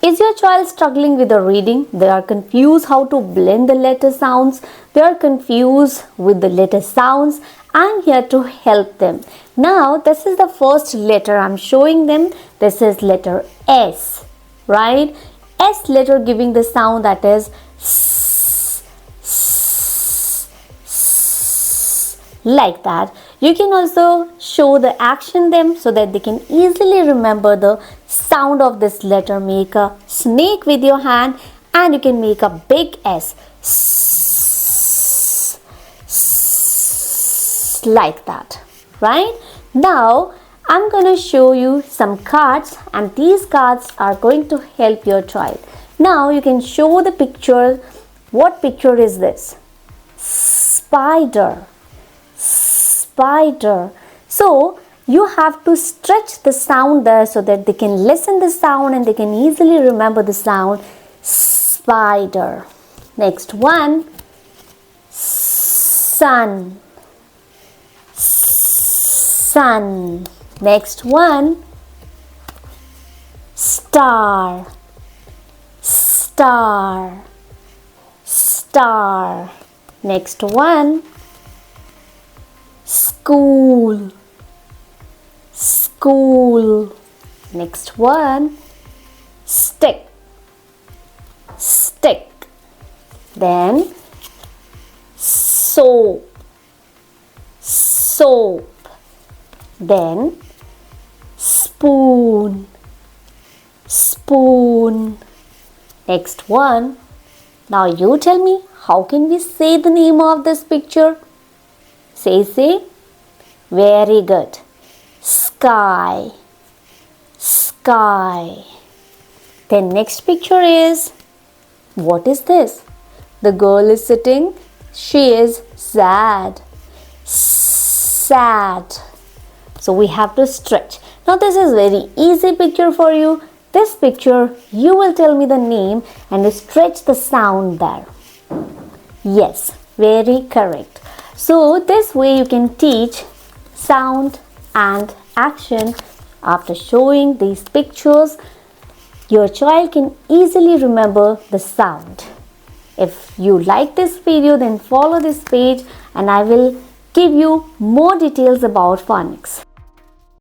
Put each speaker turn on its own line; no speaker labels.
Is your child struggling with the reading? They are confused how to blend the letter sounds. They are confused with the letter sounds. I'm here to help them. Now, this is the first letter I'm showing them. This is letter S, right? S letter giving the sound that is S, S, S, like that. You can also show the action them so that they can easily remember the sound of this letter. Make a snake with your hand and you can make a big S. S, S, like that, right? Now, I'm going to show you some cards and these cards are going to help your child. Now, you can show the picture. What picture is this? Spider. Spider. So, you have to stretch the sound there so that they can listen the sound and they can easily remember the sound. Spider. Next one. Sun. Sun. Next one. Star. Star. Star. Next one. School. School. Next one. Stick. Stick. Then soap. Soap. Then spoon. Spoon. Next one. Now you tell me, how can we say the name of this picture? Say. Very good. Sky. Sky. Then next picture is, what is this? The girl is sitting. She is sad. Sad. So we have to stretch. Now this is very easy picture for you. This picture, you will tell me the name and stretch the sound there. Yes, very correct. So this way you can teach sound and action. After showing these pictures, your child can easily remember the sound. If you like this video, then follow this page and I will give you more details about phonics.